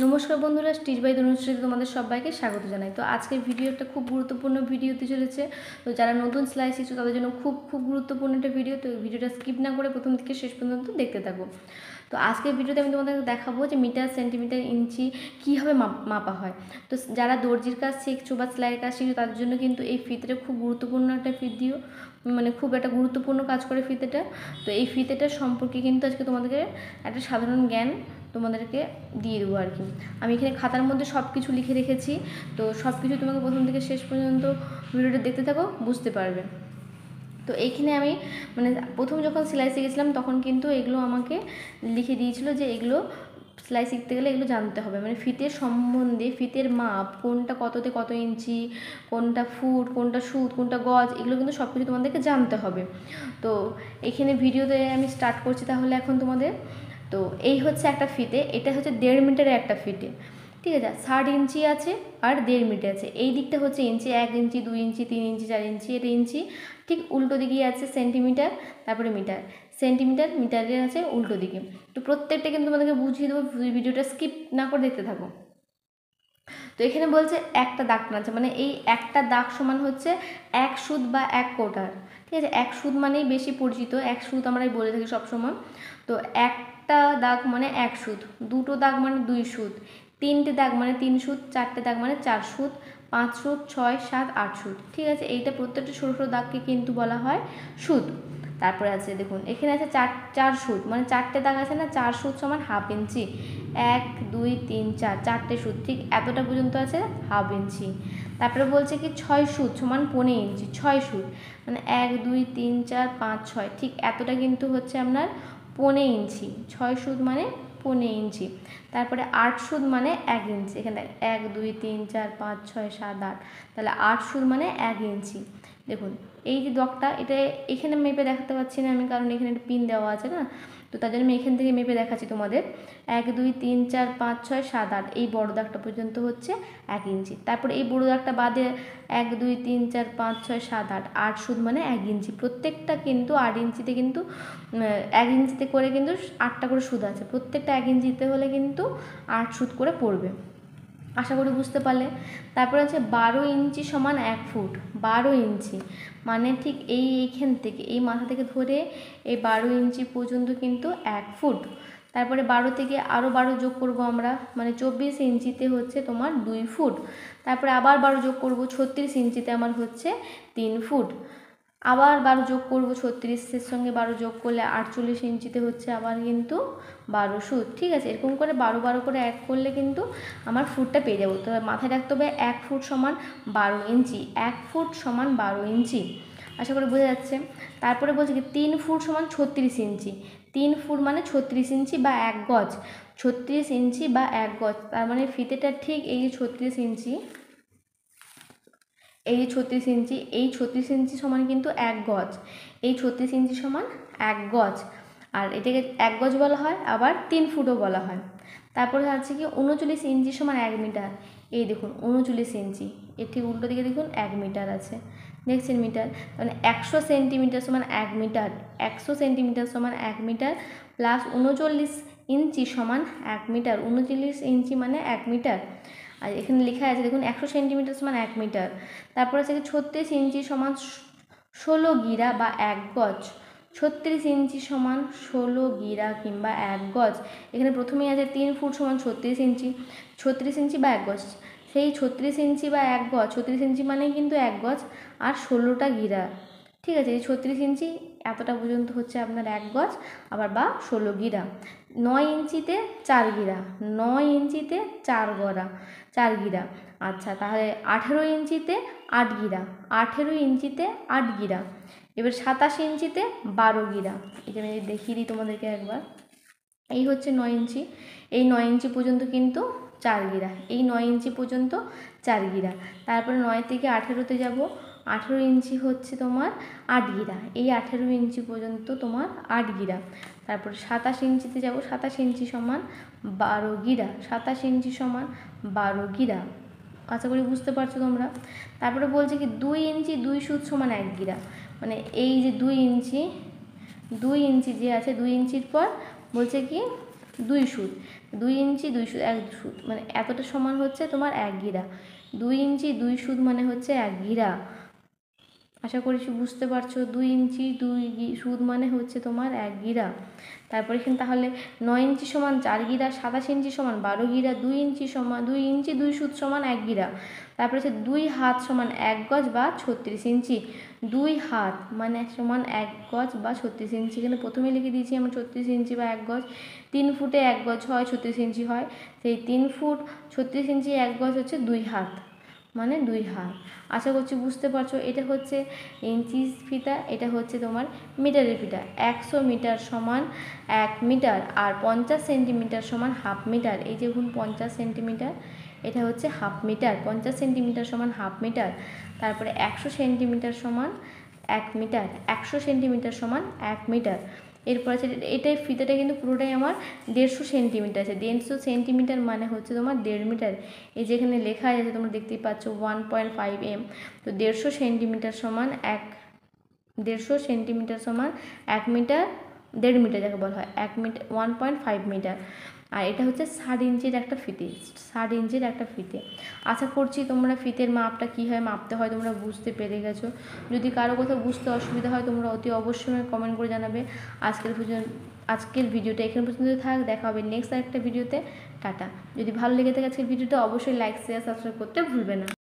নমস্কার বন্ধুরা, stitch by তনুশ্রীতে তোমাদের সবাইকে স্বাগত জানাই। তো আজকের ভিডিও একটা খুব গুরুত্বপূর্ণ ভিডিও হতে চলেছে। তো যারা নতুন সেলাই শিখছো তাদের জন্য খুব গুরুত্বপূর্ণ একটা ভিডিও। তো ভিডিওটা স্কিপ না করে প্রথম থেকে শেষ পর্যন্ত দেখতে থাকো। তো আজকের ভিডিওতে আমি তোমাদের দেখাবো যে মিটার, সেন্টিমিটার, ইঞ্চি কীভাবে মাপা হয়। তো যারা দর্জির কাজ শিখছো বা সেলাইয়ের কাজ শিখছো তাদের জন্য কিন্তু এই ফিতেটা খুব গুরুত্বপূর্ণ একটা ভিডিও, মানে খুব একটা গুরুত্বপূর্ণ কাজ করে ফিতেটা। তো এই ফিতেটার সম্পর্কে কিন্তু আজকে তোমাদেরকে একটা সাধারণ জ্ঞান তোমাদেরকে দিয়ে দেবো আর কি। আমি এখানে খাতার মধ্যে সব কিছু লিখে রেখেছি। তো সব কিছু তোমাকে প্রথম থেকে শেষ পর্যন্ত ভিডিওটা দেখতে থাকো, বুঝতে পারবে। তো এইখানে আমি মানে প্রথম যখন সেলাই শিখেছিলাম তখন কিন্তু এগুলো আমাকে লিখে দিয়েছিল যে এগুলো সেলাই শিখতে গেলে এগুলো জানতে হবে, মানে ফিতের সম্বন্ধে, ফিতের মাপ, কোনটা কততে কত ইঞ্চি, কোনটা ফুট, কোনটা সুত, কোনটা গজ, এগুলো কিন্তু সব কিছু তোমাদেরকে জানতে হবে। তো এখানে ভিডিওতে আমি স্টার্ট করছি তাহলে এখন তোমাদের। তো এই হচ্ছে একটা ফিতে, এটা হচ্ছে 1.5 মিটারের একটা ফিতে, ঠিক আছে। 60 ইঞ্চি আছে আর 1.5 মিটার আছে। এই দিকটা হচ্ছে ইঞ্চি, 1 ইঞ্চি, 2 ইঞ্চি, 3 ইঞ্চি, 4 ইঞ্চি, এটা ইঞ্চি। ঠিক উল্টো দিকেই আছে সেন্টিমিটার, তারপরে মিটার, সেন্টিমিটার, মিটারের আছে উল্টো দিকে। তো প্রত্যেকটা কিন্তু তোমাদেরকে বুঝিয়ে দেবো, ভিডিওটা স্কিপ না করে দেখতে থাকো। তো এখানে বলছে একটা দাগ টানছে, মানে এই একটা দাগ সমান হচ্ছে 1 সুত বা 1 কোটার, ঠিক আছে। 1 সুত মানেই বেশি পরিচিত, 1 সুত আমরাই বলে থাকি সবসময়। তো একটা দাগ মানে 1 সুত, দুটো দাগ মানে 2 সুত, তিনটে দাগ মানে 3 সুত, চারটে দাগ মানে 4 সুত, 5 সুত, 6, 7, 8 সুত, ঠিক আছে। এইটা প্রত্যেকটা সরু সরু দাগকে কিন্তু বলা হয় সুত। তারপরে আছে দেখুন এখানে আছে 4 সুত, মানে চারটে দাগ আছে না, 4 সুত সমান হাফ ইঞ্চি, 1, 2, 3, 4, চারটে সুত, ঠিক এতটা পর্যন্ত আছে হাফ ইঞ্চি। তারপরে বলছে কি 6 সুত সমান 15 ইঞ্চি, 6 সুত মানে 1, 2, 3, 4, 5, 6, ঠিক এতটা কিন্তু হচ্ছে আপনার 15 ইঞ্চি, 6 সুত মানে 15 ইঞ্চি। তারপরে 8 সুত মানে 1 ইঞ্চি, এখানে 1, 2, 3, 4, 5, 6, 7, 8, তাহলে 8 সুত মানে 1 ইঞ্চি। দেখুন এই যে ডগটা, এটা এখানে মেপে দেখাতে পারছি না আমি, কারণ এখানে একটা পিন দেওয়া আছে না। তো তার জন্য আমি এখান থেকে মেপে দেখাচ্ছি তোমাদের। 1, 2, 3, 4, 5, 6, 7, 8, এই বড় দাগটা পর্যন্ত হচ্ছে 1 ইঞ্চি। তারপরে এই বড় দাগটা বাদে 1, 2, 3, 4, 5, 6, 7, 8, 8 সুত মানে 1 ইঞ্চি। প্রত্যেকটা কিন্তু 8 ইঞ্চিতে কিন্তু 1 ইঞ্চিতে করে কিন্তু 8টা করে সুত আছে, প্রত্যেকটা 1 ইঞ্চিতে হলে কিন্তু 8 সুত করে পড়বে। আশা করি বুঝতে পারলে। তারপরে আছে 12 ইঞ্চি সমান 1 ফুট, 12 ইঞ্চি মানে ঠিক এইখান থেকে, এই মাথা থেকে ধরে এই 12 ইঞ্চি পর্যন্ত কিন্তু 1 ফুট। তারপরে 12 থেকে আরও 12 যোগ করব আমরা, মানে 24 ইঞ্চিতে হচ্ছে তোমার 2 ফুট। তারপরে আবার 12 যোগ করব, 36 ইঞ্চিতে আমার হচ্ছে 3 ফুট। আবার 12 যোগ করব, 36-এর সঙ্গে 12 যোগ করলে 48 ইঞ্চিতে হচ্ছে আবার কিন্তু 12 সুত, ঠিক আছে। এরকম করে 12 12 করে অ্যাড করলে কিন্তু আমার ফুটটা পেয়ে যাবো। তো মাথায় রাখতে হবে 1 ফুট সমান 12 ইঞ্চি, 1 ফুট সমান 12 ইঞ্চি। আশা করি বোঝা যাচ্ছে। তারপরে বলছে কি 3 ফুট সমান 36 ইঞ্চি, 3 ফুট মানে 36 ইঞ্চি বা 1 গজ, 36 ইঞ্চি বা 1 গজ। তার মানে ফিতেটা ঠিক এই যে 36 ইঞ্চি, এই যে 36 ইঞ্চি, এই 36 ইঞ্চি সমান কিন্তু 1 গজ, এই 36 ইঞ্চি সমান 1 গজ। আর এটাকে 1 গজ বলা হয়, আবার 3 ফুটও বলা হয়। তারপরে আছে কি 39 ইঞ্চি সমান 1 মিটার, এই দেখুন 39 ইঞ্চি, এর ঠিক উল্টো দিকে দেখুন 1 মিটার আছে, দেখছেন মিটার। মানে 100 সেন্টিমিটার সমান 1 মিটার, 100 সেন্টিমিটার সমান 1 মিটার প্লাস 39 ইঞ্চি সমান 1 মিটার, 39 ইঞ্চি মানে 1 মিটার। আর এখানে লেখা আছে দেখুন 100 সেন্টিমিটার সমান 1 মিটার। তারপর আছে 36 ইঞ্চি সমান 16 গিরা বা 1 গজ, 36 ইঞ্চি সমান 16 গিরা কিংবা 1 গজ। এখানে প্রথমেই আছে 3 ফুট সমান 36 ইঞ্চি, 36 ইঞ্চি বা 1 গজ, সেই 36 ইঞ্চি বা 1 গজ, 36 ইঞ্চি মানেই কিন্তু 1 গজ আর 16টা গিরা, ঠিক আছে। এই 36 ইঞ্চি এতটা পর্যন্ত হচ্ছে আপনার 1 গজ আবার বা 16 গিরা। 9 ইঞ্চিতে 4 গিরা, 9 ইঞ্চিতে 4 গড়া, 4 গিরা। আচ্ছা তাহলে 18 ইঞ্চিতে 8 গিরা, 18 ইঞ্চিতে 8 গিরা। এবার 27 ইঞ্চিতে 12 গিরা। এখানে দেখিয়ে দিই তোমাদেরকে একবার। এই হচ্ছে 9 ইঞ্চি, এই 9 ইঞ্চি পর্যন্ত কিন্তু 4 গিরা, এই 9 ইঞ্চি পর্যন্ত 4 গিরা। তারপরে 9 থেকে 18তে যাব, 18 ইঞ্চি হচ্ছে তোমার 8 গিরা, এই 18 ইঞ্চি পর্যন্ত তোমার 8 গিরা। তারপরে 27 ইঞ্চিতে যাব, 27 ইঞ্চি সমান 12 গিরা, 27 ইঞ্চি সমান 12 গিরা। আশা করি বুঝতে পারছো তোমরা। তারপরে বলছে কি 2 ইঞ্চি 2 সুত সমান 1 গিরা, মানে এই যে 2 ইঞ্চি, 2 ইঞ্চি যে আছে, 2 ইঞ্চির পর বলছে কি 2 সুত, 2 ইঞ্চি 2 সুদ 1 সুদ মানে এতটা সমান হচ্ছে তোমার 1 গিরা। 2 ইঞ্চি 2 সুদ মানে হচ্ছে 1 গিরা। আশা করি বুঝতে পারছো। 2 ইঞ্চি 2 সুদ মানে হচ্ছে তোমার 1 গিরা। তারপরে এখানে তাহলে 9 ইঞ্চি সমান 4 গিরা, 27 ইঞ্চি সমান 12 গিরা, 2 ইঞ্চি সমান 2 ইঞ্চি 2 সুদ সমান 1 গিরা। তারপরে হচ্ছে 2 হাত সমান 1 গজ বা 36 ইঞ্চি। 2 হাত মানে সমান 1 গজ বা 36 ইঞ্চি। এখানে প্রথমে লিখে দিয়েছি আমরা 36 ইঞ্চি বা 1 গজ। 3 ফুটে 1 গজ হয় 36 ইঞ্চি হয়। সেই 3 ফুট 36 ইঞ্চি 1 গজ হচ্ছে 2 হাত, মানে 2 হাত। আশা করছি বুঝতে পারছো। এটা হচ্ছে ইঞ্চি ফিতা, এটা হচ্ছে তোমার মিটারের ফিতা। 100 মিটার সমান 1 মিটার আর 50 সেন্টিমিটার সমান হাফ মিটার। এই যে 50 সেন্টিমিটার, এটা হচ্ছে হাফ মিটার। 50 সেন্টিমিটার সমান হাফ মিটার। তারপরে 100 সেন্টিমিটার সমান 1 মিটার। 100 সেন্টিমিটার সমান 1 মিটার। এরপর আছে এটাই ফিতাটা কিন্তু পুরোটাই আমার 150 সেন্টিমিটার আছে। 150 সেন্টিমিটার মানে হচ্ছে তোমার 1.5 মিটার। এই যেখানে লেখা আছে তোমরা দেখতেই পাচ্ছ 1.5 m। তো 150 সেন্টিমিটার সমান 150 সেন্টিমিটার সমান 1 মিটার, 1.5 মিটার যাকে বলা হয় 1 মিটার 1.5 মিটার। আর এটা হচ্ছে 60 ইঞ্চির একটা ফিতে, 60 ইঞ্চির একটা ফিতে। আশা করছি তোমরা ফিতের মাপটা কীভাবে মাপতে হয় তোমরা বুঝতে পেরে গেছো। যদি কারো কোথাও বুঝতে অসুবিধা হয় তোমরা অতি অবশ্যই কমেন্ট করে জানাবে। আজকের ভিডিওটা এখানে পর্যন্ত থাক, দেখা হবে নেক্সট একটা ভিডিওতে। টাটা। যদি ভালো লেগে থাকে আজকের ভিডিওটা অবশ্যই লাইক শেয়ার সাবস্ক্রাইব করতে ভুলবে না।